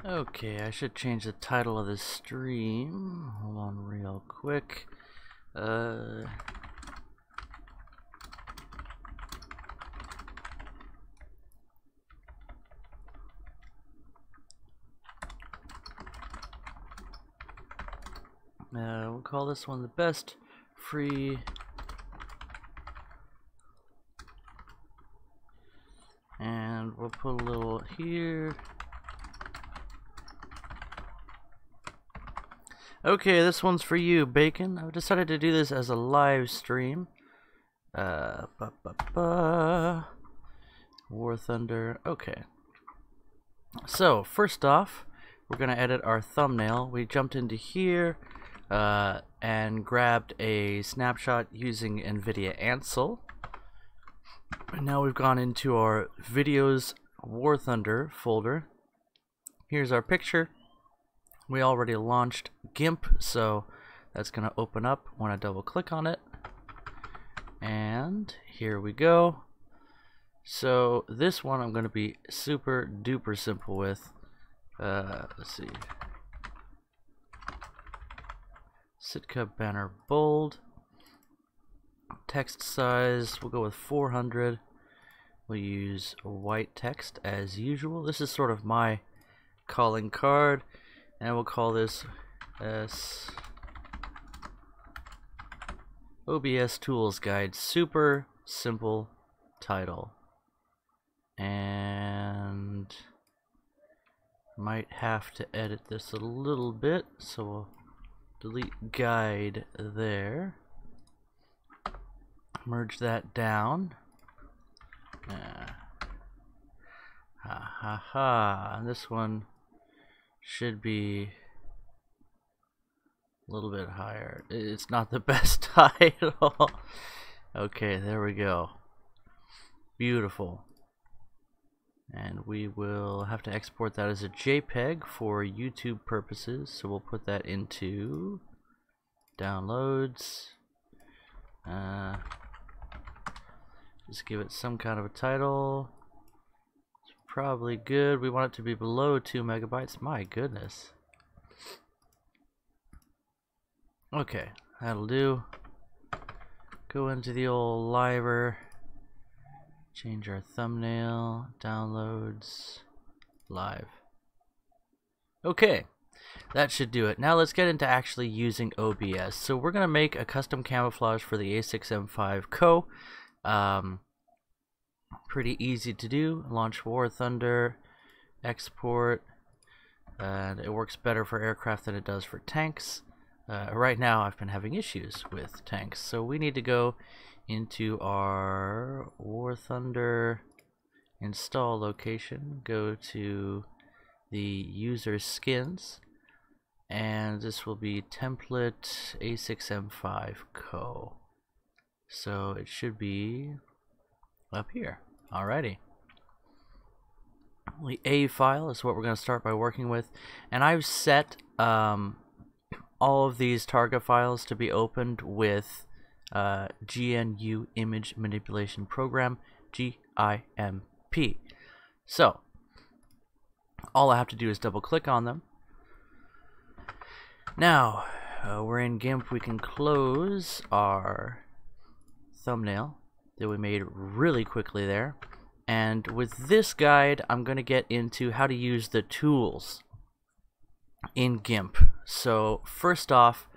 Okay, I should change the title of this stream. Hold on real quick. We'll call this one the best free and we'll put a little here. Okay, this one's for you, Bacon. I've decided to do this as a live stream. War Thunder. Okay. So, first off, we're going to edit our thumbnail. We jumped into here and grabbed a snapshot using NVIDIA Ansel. And now we've gone into our Videos War Thunder folder. Here's our picture. We already launched GIMP, so that's going to open up when I double click on it. And here we go. So this one I'm going to be super duper simple with. Let's see. Sitka banner bold. Text size, we'll go with 400. We'll use white text as usual. This is sort of my calling card. And we'll call this OBS Tools Guide. Super simple title. And might have to edit this a little bit, so we'll delete guide there. Merge that down. And this one should be a little bit higher. It's not the best title. Okay, there we go. Beautiful. And we will have to export that as a JPEG for YouTube purposes. So we'll put that into downloads. Just give it some kind of a title. It's probably good. We want it to be below 2 megabytes. My goodness. Okay, that'll do. Go into the old library. Change our thumbnail. Downloads. Live. Okay. That should do it. Now let's get into actually using OBS. So we're going to make a custom camouflage for the A6M5 Co. Pretty easy to do. Launch War Thunder, export, and it works better for aircraft than it does for tanks. Right now I've been having issues with tanks, so we need to go into our War Thunder install location, go to the user skins, and this will be template A6M5 Co. So it should be up here. Alrighty. The A file is what we're going to start by working with, and I've set all of these target files to be opened with GNU Image Manipulation Program, GIMP. So all I have to do is double click on them. Now we're in GIMP. We can close our thumbnail that we made really quickly there, and with this guide I'm going to get into how to use the tools in GIMP. So first off,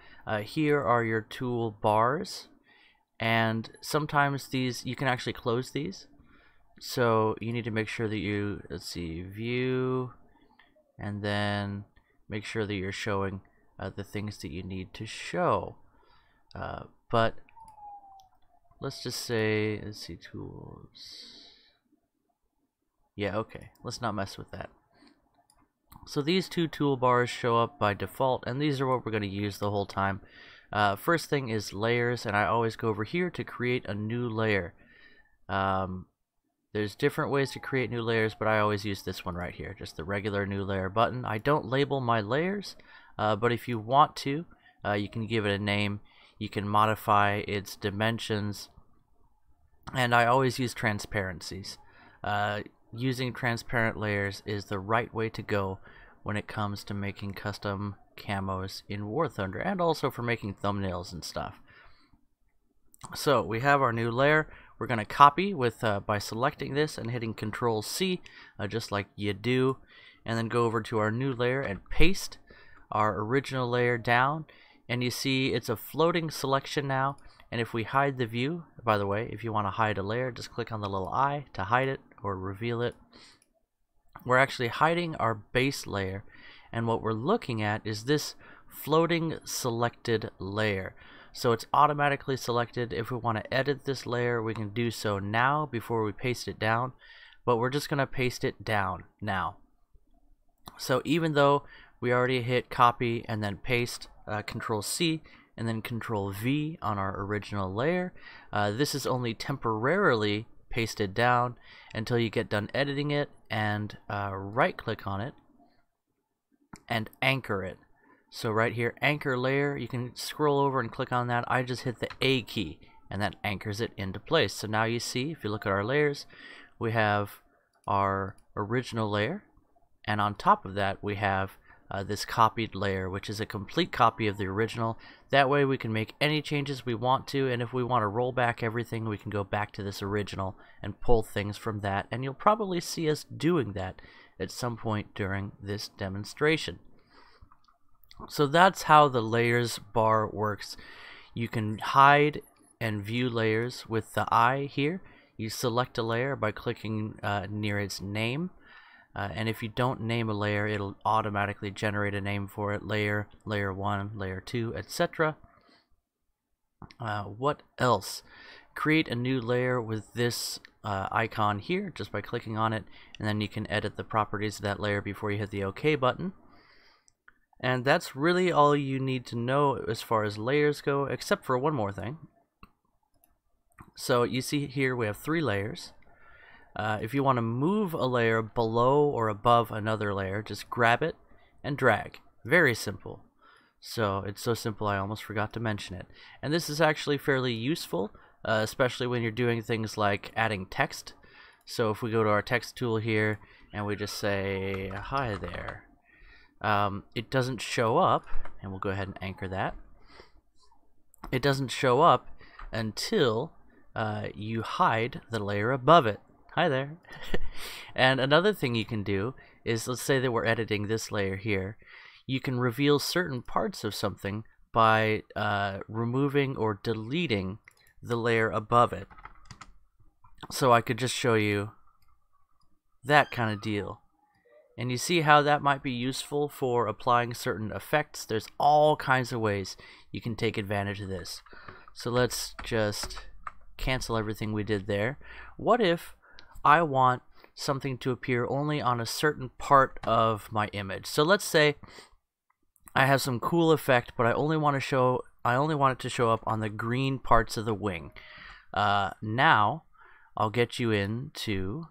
here are your tool bars, and sometimes these you can actually close these, so you need to make sure that you, let's see, view, and then make sure that you're showing the things that you need to show. But let's just say, let's see, tools. Yeah, okay, let's not mess with that. So these two toolbars show up by default, and these are what we're going to use the whole time. First thing is layers, and I always go over here to create a new layer. There's different ways to create new layers, but I always use this one right here, just the regular new layer button. I don't label my layers, but if you want to, you can give it a name. You can modify its dimensions, and I always use transparencies. Using transparent layers is the right way to go when it comes to making custom camos in War Thunder, and also for making thumbnails and stuff. So we have our new layer. We're going to copy with by selecting this and hitting Control C, just like you do, and then go over to our new layer and paste our original layer down. And you see it's a floating selection now. And if we hide the view, by the way, if you want to hide a layer, just click on the little eye to hide it or reveal it. We're actually hiding our base layer, and what we're looking at is this floating selected layer. So it's automatically selected. If we want to edit this layer, we can do so now before we paste it down, but we're just going to paste it down now. So even though we already hit copy and then paste, Control C and then Control V on our original layer, this is only temporarily pasted down until you get done editing it, and right click on it and anchor it. So right here, anchor layer, you can scroll over and click on that. I just hit the A key and that anchors it into place. So now you see, if you look at our layers, we have our original layer, and on top of that we have this copied layer, which is a complete copy of the original. That way we can make any changes we want to, and if we want to roll back everything, we can go back to this original and pull things from that, and you'll probably see us doing that at some point during this demonstration. So that's how the layers bar works. You can hide and view layers with the eye here. You select a layer by clicking near its name. And if you don't name a layer, it'll automatically generate a name for it. Layer, layer 1, layer 2, etc. What else? Create a new layer with this icon here just by clicking on it, and then you can edit the properties of that layer before you hit the OK button. And that's really all you need to know as far as layers go, except for one more thing. So you see here we have 3 layers. If you want to move a layer below or above another layer, just grab it and drag. Very simple. So it's so simple I almost forgot to mention it. And this is actually fairly useful, especially when you're doing things like adding text. So if we go to our text tool here and we just say hi there, it doesn't show up, and we'll go ahead and anchor that. It doesn't show up until you hide the layer above it. Hi there. And another thing you can do is, let's say that we're editing this layer here, you can reveal certain parts of something by removing or deleting the layer above it. So I could just show you that kind of deal. And you see how that might be useful for applying certain effects. There's all kinds of ways you can take advantage of this. So let's just cancel everything we did there. What if I want something to appear only on a certain part of my image? So let's say I have some cool effect, but I only want it to show up on the green parts of the wing. Now I'll get you into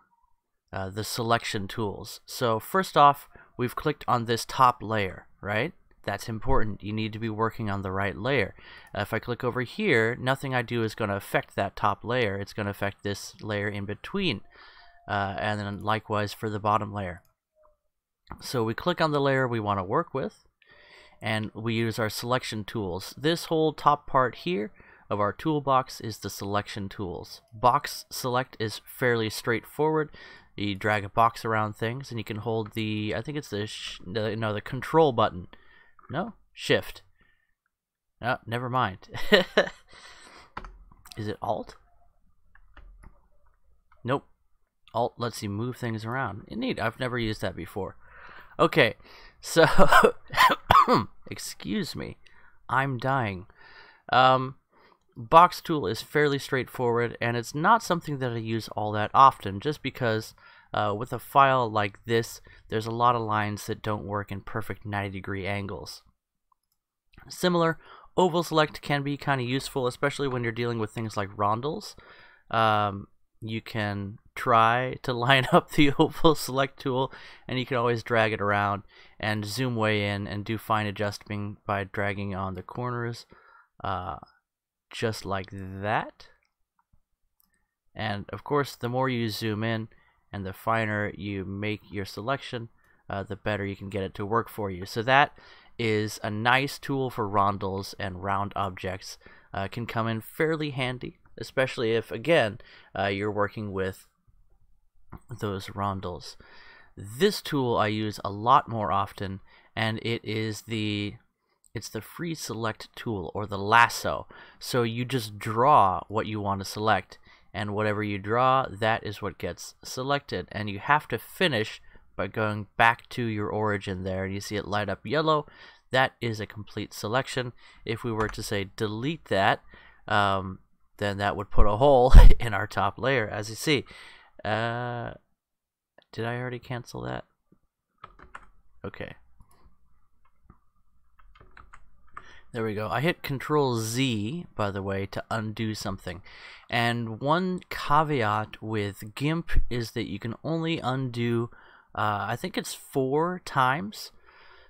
the selection tools. So first off, we've clicked on this top layer, right? That's important. You need to be working on the right layer. If I click over here, nothing I do is going to affect that top layer. It's going to affect this layer in between, and then likewise for the bottom layer. So we click on the layer we want to work with, and we use our selection tools. This whole top part here of our toolbox is the selection tools. Box select is fairly straightforward. You drag a box around things, and you can hold the, I think it's the control button. No? Shift. Oh, never mind. Is it Alt? Nope. Alt lets you move things around. Neat. I've never used that before. Okay, so excuse me. I'm dying. Box tool is fairly straightforward, and it's not something that I use all that often, just because with a file like this, there's a lot of lines that don't work in perfect 90-degree angles. Similar, oval select can be kind of useful, especially when you're dealing with things like rondels. You can try to line up the oval select tool, and you can always drag it around and zoom way in and do fine adjusting by dragging on the corners, just like that. And of course, the more you zoom in and the finer you make your selection, the better you can get it to work for you. So that is a nice tool for rondels and round objects. Can come in fairly handy, especially if, again, you're working with those rondels. This tool I use a lot more often, and it's the free select tool, or the lasso. So you just draw what you want to select, and whatever you draw, that is what gets selected. And you have to finish by going back to your origin there, and you see it light up yellow. That is a complete selection. If we were to say delete that, then that would put a hole in our top layer, as you see. Did I already cancel that? Okay. There we go. I hit Control Z, by the way, to undo something. And one caveat with GIMP is that you can only undo, I think it's 4 times.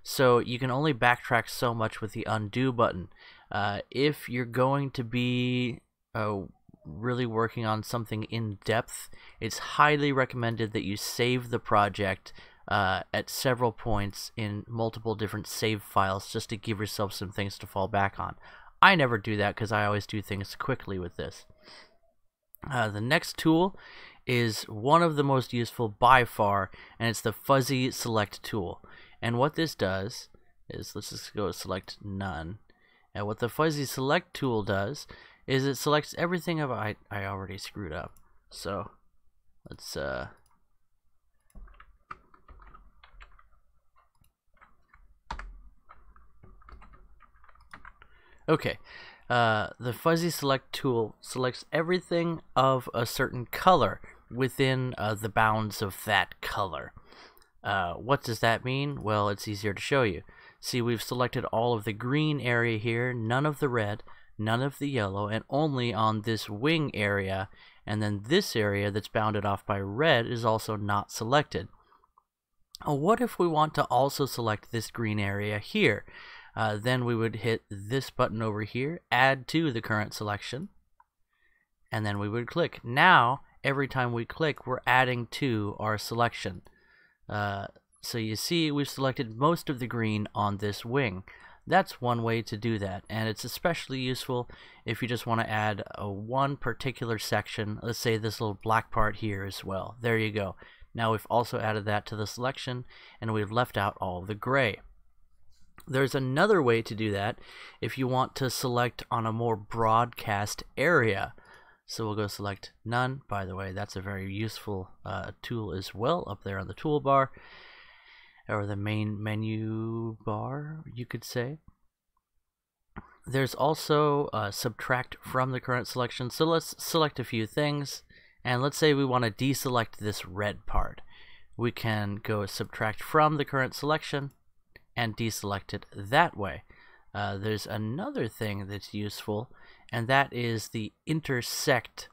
So you can only backtrack so much with the undo button. If you're going to be really working on something in depth, it's highly recommended that you save the project at several points in multiple different save files, just to give yourself some things to fall back on. I never do that because I always do things quickly with this. The next tool is one of the most useful by far, and it's the fuzzy select tool. And what this does is, let's just go select none. And what the fuzzy select tool does is it selects everything of I already screwed up. So let's okay. The fuzzy select tool selects everything of a certain color within the bounds of that color. What does that mean? Well, it's easier to show you. See, we've selected all of the green area here, none of the red, none of the yellow, and only on this wing area, and then this area that's bounded off by red is also not selected. What if we want to also select this green area here? Then we would hit this button over here, add to the current selection, and then we would click. Now, every time we click, we're adding to our selection. So you see we've selected most of the green on this wing. That's one way to do that, and it's especially useful if you just want to add one particular section. Let's say this little black part here as well. There you go. Now we've also added that to the selection, and we've left out all the gray. There's another way to do that if you want to select on a more broadcast area. So we'll go select none. By the way, that's a very useful tool as well, up there on the toolbar, or the main menu bar, you could say. There's also subtract from the current selection. So let's select a few things, and let's say we want to deselect this red part. We can go subtract from the current selection and deselect it that way. There's another thing that's useful, and that is the intersect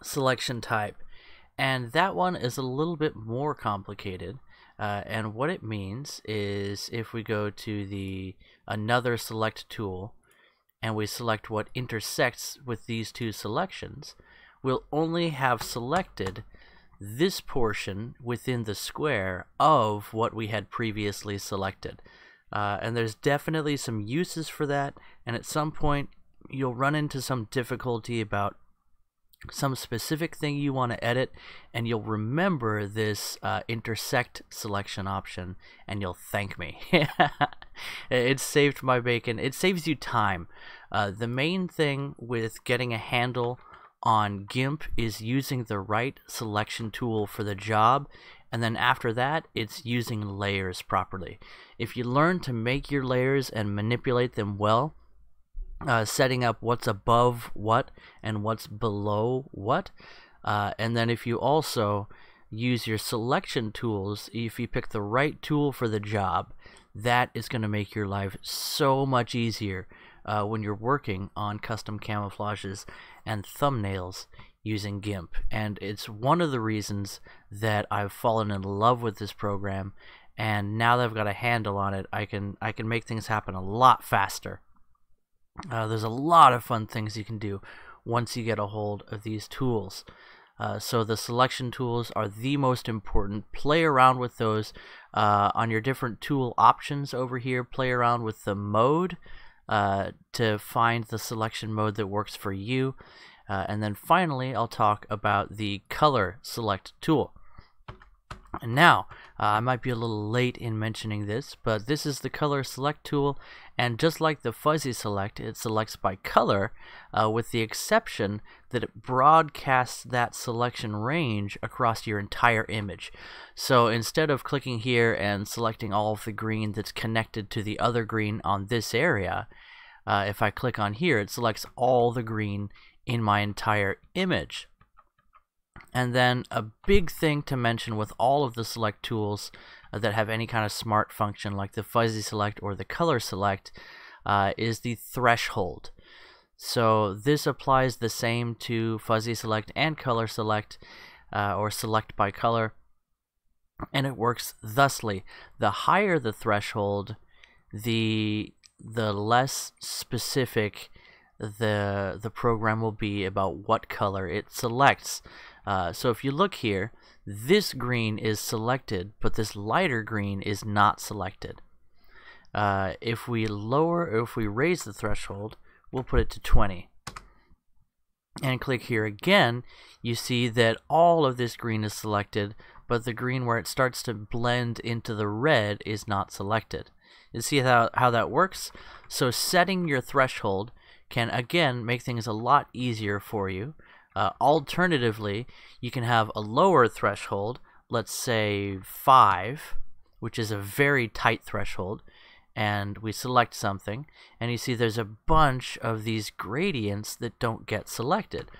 selection type. And that one is a little bit more complicated. And what it means is, if we go to the another select tool and we select what intersects with these two selections, we'll only have selected this portion within the square of what we had previously selected. And there's definitely some uses for that, and at some point you'll run into some difficulty about some specific thing you want to edit, and you'll remember this intersect selection option, and you'll thank me. It saved my bacon. It saves you time. The main thing with getting a handle on GIMP is using the right selection tool for the job, and then after that it's using layers properly. If you learn to make your layers and manipulate them well, setting up what's above what and what's below what, and then if you also use your selection tools, if you pick the right tool for the job, that is going to make your life so much easier when you're working on custom camouflages and thumbnails using GIMP. And it's one of the reasons that I've fallen in love with this program, and now that I've got a handle on it, I can make things happen a lot faster. There's a lot of fun things you can do once you get a hold of these tools. So the selection tools are the most important. Play around with those on your different tool options over here. Play around with the mode to find the selection mode that works for you. And then finally, I'll talk about the color select tool. And now, I might be a little late in mentioning this, but this is the color select tool, and just like the fuzzy select, it selects by color, with the exception that it broadcasts that selection range across your entire image. So instead of clicking here and selecting all of the green that's connected to the other green on this area, if I click on here, it selects all the green in my entire image. And then a big thing to mention with all of the select tools that have any kind of smart function like the fuzzy select or the color select is the threshold. So this applies the same to fuzzy select and color select or select by color, and it works thusly. The higher the threshold, the less specific the program will be about what color it selects. So if you look here, this green is selected, but this lighter green is not selected. If we raise the threshold, we'll put it to 20. And click here again, you see that all of this green is selected, but the green where it starts to blend into the red is not selected. You see how that works? So setting your threshold can again make things a lot easier for you. Alternatively, you can have a lower threshold, let's say 5, which is a very tight threshold, and we select something, and you see there's a bunch of these gradients that don't get selected.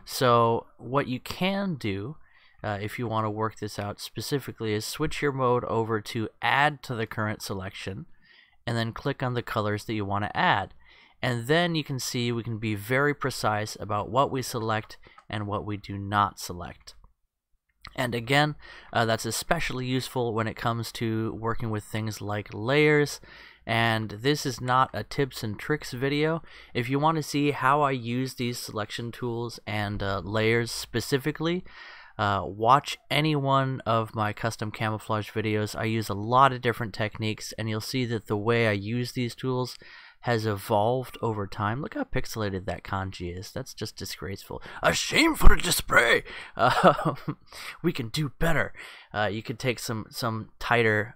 So what you can do, if you want to work this out specifically, is switch your mode over to add to the current selection, and then click on the colors that you want to add. And then you can see we can be very precise about what we select and what we do not select. And again, that's especially useful when it comes to working with things like layers. And this is not a tips and tricks video. If you want to see how I use these selection tools and layers specifically, watch any one of my custom camouflage videos. I use a lot of different techniques, and you'll see that the way I use these tools has evolved over time. Look how pixelated that kanji is. That's just disgraceful. A shame for display. We can do better. You could take some tighter,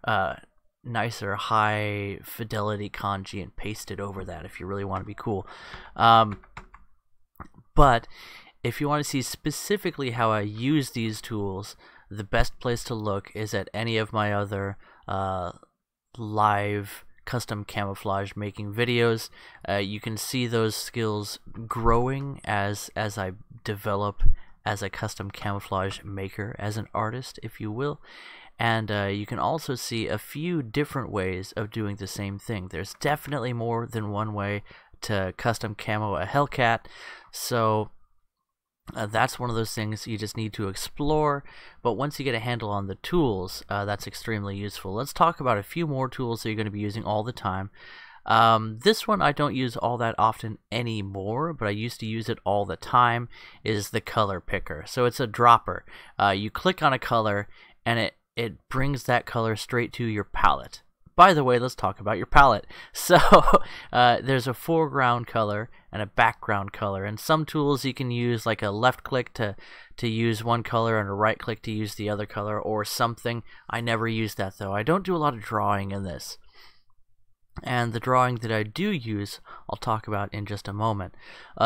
nicer, high fidelity kanji and paste it over that if you really want to be cool. But if you want to see specifically how I use these tools, the best place to look is at any of my other live custom camouflage making videos. You can see those skills growing as I develop as a custom camouflage maker, as an artist, if you will. And you can also see a few different ways of doing the same thing. There's definitely more than one way to custom camo a Hellcat, so that's one of those things you just need to explore. But once you get a handle on the tools, that's extremely useful. Let's talk about a few more tools that you're going to be using all the time. This one I don't use all that often anymore, but I used to use it all the time, is the color picker. So it's a dropper. You click on a color and it brings that color straight to your palette. By the way, let's talk about your palette. So there's a foreground color and a background color, and some tools you can use like a left click to use one color and a right click to use the other color or something. I never use that though. I don't do a lot of drawing in this. And the drawing that I do use, I'll talk about in just a moment.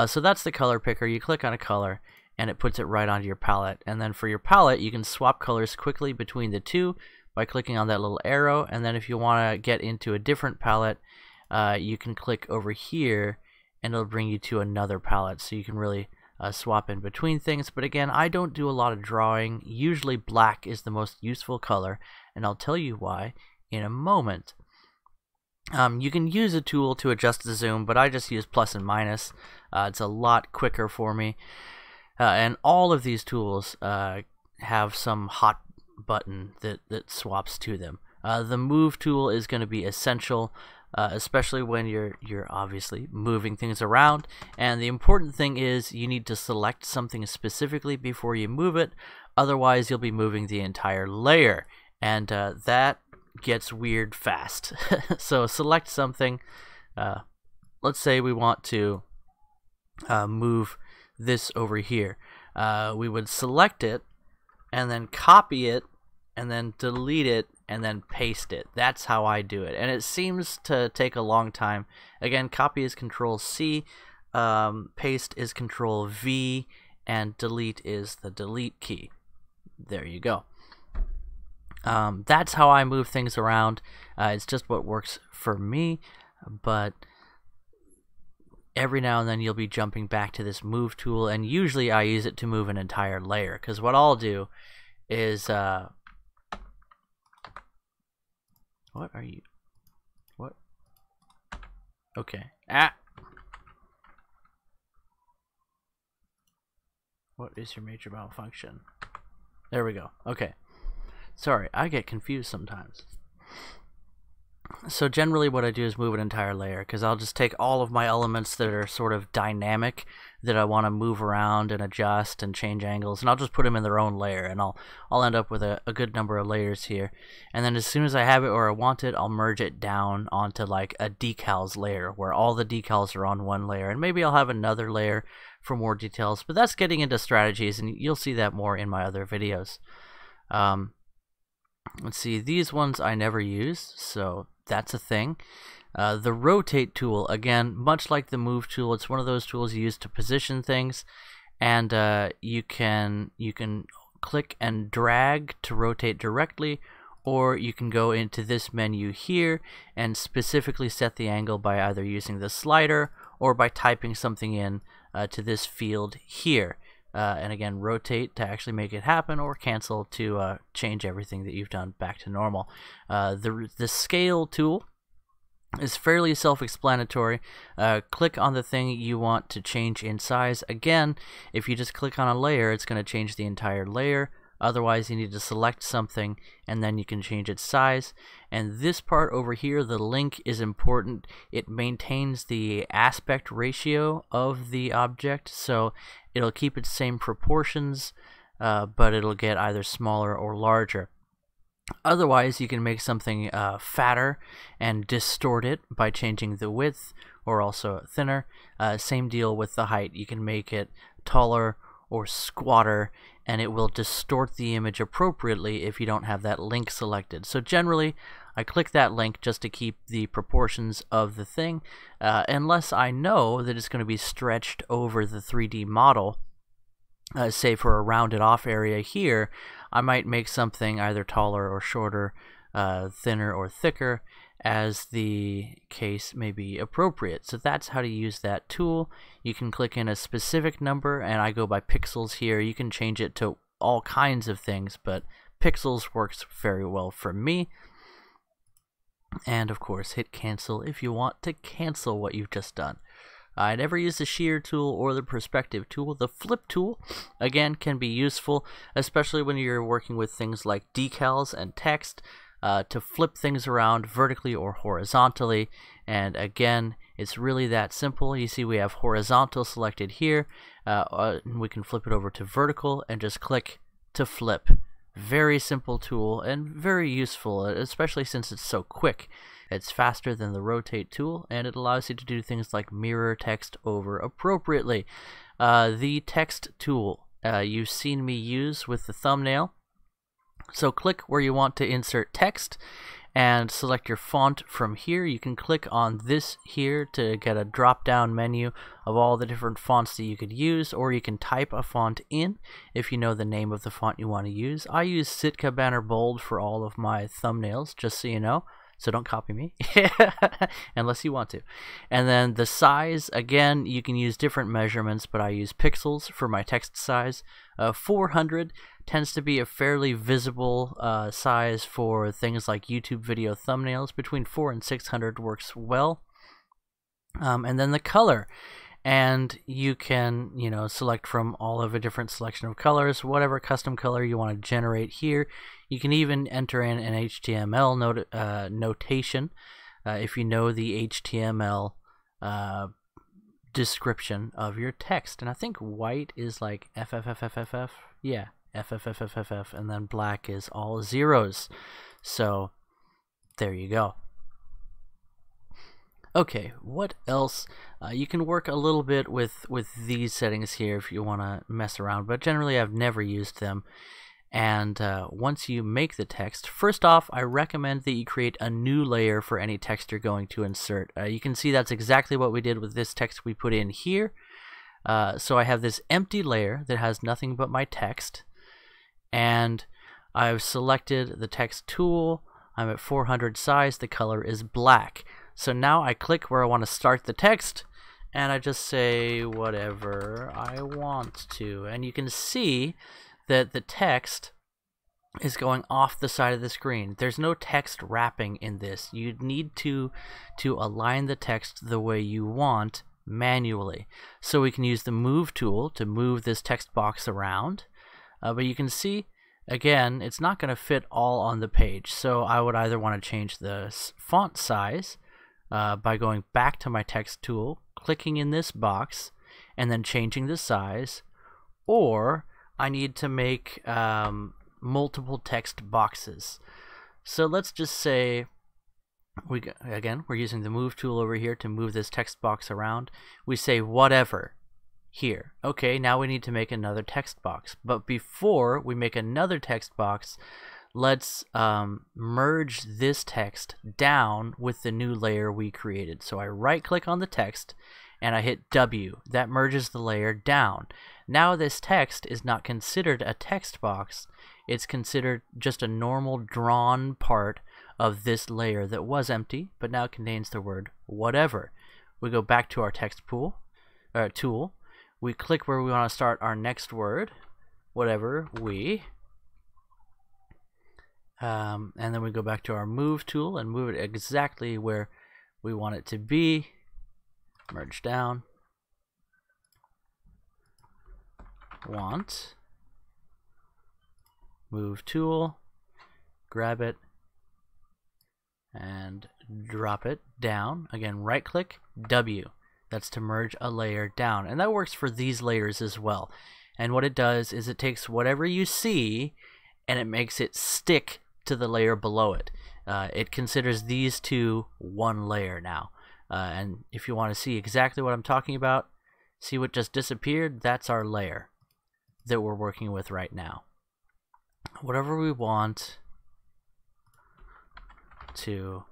So that's the color picker. You click on a color and it puts it right onto your palette. And then for your palette, you can swap colors quickly between the two by clicking on that little arrow. And then if you want to get into a different palette, you can click over here and it'll bring you to another palette. So you can really swap in between things. But again, I don't do a lot of drawing. Usually black is the most useful color, and I'll tell you why in a moment. You can use a tool to adjust the zoom, but I just use plus and minus. It's a lot quicker for me. And all of these tools have some hot button that swaps to them. The move tool is going to be essential. especially when you're obviously moving things around. And the important thing is you need to select something specifically before you move it, otherwise you'll be moving the entire layer, and that gets weird fast. So select something. Let's say we want to move this over here. We would select it and then copy it and then delete it and then paste it. That's how I do it, and it seems to take a long time. Again, copy is Control C, paste is Control V, and delete is the delete key. There you go. That's how I move things around. It's just what works for me, but every now and then you'll be jumping back to this move tool, and usually I use it to move an entire layer, because what I'll do is what are you? What? Okay. What is your major malfunction? There we go. Okay. Sorry, I get confused sometimes. So generally what I do is move an entire layer, because I'll just take all of my elements that are sort of dynamic, that I want to move around and adjust and change angles, and I'll just put them in their own layer, and I'll end up with a good number of layers here. And then as soon as I have it or I want it, I'll merge it down onto like a decals layer, where all the decals are on one layer, and maybe I'll have another layer for more details, but that's getting into strategies, and you'll see that more in my other videos. Let's see, these ones I never use, so that's a thing. The rotate tool, again, much like the move tool, it's one of those tools you use to position things, and you can click and drag to rotate directly, or you can go into this menu here and specifically set the angle by either using the slider or by typing something in to this field here. And again, rotate to actually make it happen, or cancel to change everything that you've done back to normal. The scale tool is fairly self-explanatory. Click on the thing you want to change in size. Again, if you just click on a layer, it's going to change the entire layer. Otherwise, you need to select something, and then you can change its size. And this part over here, the link, is important. It maintains the aspect ratio of the object, so it'll keep its same proportions, but it'll get either smaller or larger. Otherwise, you can make something fatter and distort it by changing the width, or also thinner. Same deal with the height. You can make it taller or squatter, and it will distort the image appropriately if you don't have that link selected. So generally, I click that link just to keep the proportions of the thing, unless I know that it's going to be stretched over the 3D model. Say for a rounded off area here, I might make something either taller or shorter, thinner or thicker, as the case may be appropriate. So that's how to use that tool. You can click in a specific number, and I go by pixels here. You can change it to all kinds of things, but pixels works very well for me. And of course, hit cancel if you want to cancel what you've just done. I never use the shear tool or the perspective tool. The flip tool, again, can be useful, especially when you're working with things like decals and text, to flip things around vertically or horizontally. And again, it's really that simple. You see we have horizontal selected here. We can flip it over to vertical and just click to flip. Very simple tool and very useful, especially since it's so quick. It's faster than the rotate tool, and it allows you to do things like mirror text over appropriately. The text tool you've seen me use with the thumbnail. So click where you want to insert text and select your font from here. You can click on this here to get a drop-down menu of all the different fonts that you could use, or you can type a font in if you know the name of the font you want to use. I use Sitka Banner Bold for all of my thumbnails, just so you know. So don't copy me, unless you want to. And then the size, again, you can use different measurements, but I use pixels for my text size. 400 tends to be a fairly visible size for things like YouTube video thumbnails. Between 400 and 600 works well. And then the color. And you can, select from all of a different selection of colors, whatever custom color you want to generate here. You can even enter in an HTML notation if you know the HTML description of your text. And I think white is like FFFFFF. Yeah, FFFFFF, and then black is all zeros. So there you go. Okay, what else? You can work a little bit with these settings here if you want to mess around, but generally I've never used them. And once you make the text, first off, I recommend that you create a new layer for any text you're going to insert. You can see that's exactly what we did with this text we put in here. So I have this empty layer that has nothing but my text, and I've selected the text tool. I'm at 400 size, the color is black. So now I click where I want to start the text, and I just say whatever I want to. And you can see that the text is going off the side of the screen. There's no text wrapping in this. You need to align the text the way you want manually. So we can use the move tool to move this text box around. But you can see, again, it's not going to fit all on the page. So I would either want to change the font size by going back to my text tool, clicking in this box, and then changing the size, or I need to make multiple text boxes. So let's just say, we're using the move tool over here to move this text box around. We say whatever here. Okay, now we need to make another text box. But before we make another text box, let's merge this text down with the new layer we created. So I right click on the text and I hit W. That merges the layer down. Now this text is not considered a text box. It's considered just a normal drawn part of this layer that was empty but now contains the word whatever. We go back to our text tool. We click where we want to start our next word, whatever we. And then we go back to our move tool and move it exactly where we want it to be. Merge down. Want. Move tool. Grab it and drop it down. Again, right click, W. That's to merge a layer down. And that works for these layers as well. And what it does is it takes whatever you see and it makes it stick to the layer below it. It considers these two one layer now. And if you want to see exactly what I'm talking about, see what just disappeared? That's our layer that we're working with right now. Whatever we want to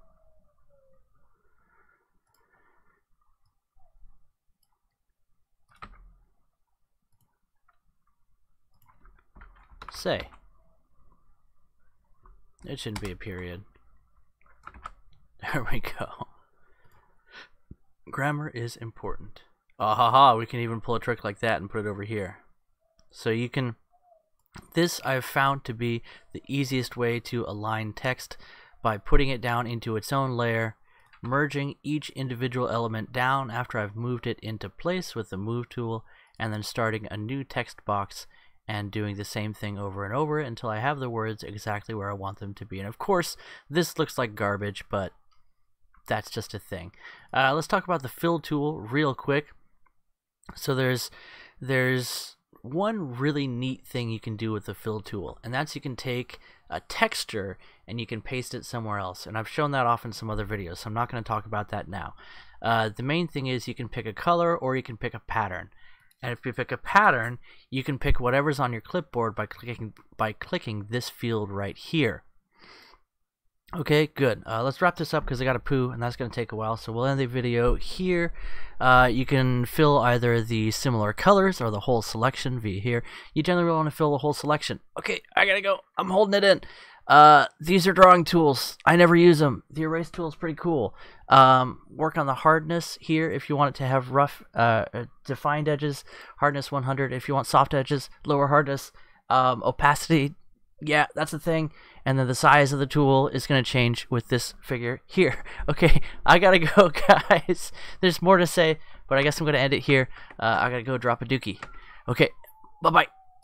say. It shouldn't be a period. There we go. Grammar is important. Ahaha, we can even pull a trick like that and put it over here. So you can, this I've found to be the easiest way to align text by putting it down into its own layer, merging each individual element down after I've moved it into place with the move tool, and then starting a new text box and doing the same thing over and over until I have the words exactly where I want them to be. And of course, this looks like garbage, but that's just a thing. Let's talk about the fill tool real quick. So there's one really neat thing you can do with the fill tool, and that's you can take a texture and you can paste it somewhere else. And I've shown that off in some other videos, so I'm not going to talk about that now. The main thing is you can pick a color or you can pick a pattern. And if you pick a pattern, you can pick whatever's on your clipboard by clicking this field right here. Okay, good. Let's wrap this up because I got to poo, and that's going to take a while. So we'll end the video here. You can fill either the similar colors or the whole selection via here. You generally want to fill the whole selection. Okay, I gotta go. I'm holding it in. These are drawing tools. I never use them. The erase tool is pretty cool. Work on the hardness here if you want it to have rough, defined edges. Hardness 100. If you want soft edges, lower hardness. Opacity, yeah, that's the thing. And then the size of the tool is going to change with this figure here. Okay, I gotta go, guys. There's more to say, but I guess I'm going to end it here. I gotta go drop a dookie. Okay, bye-bye.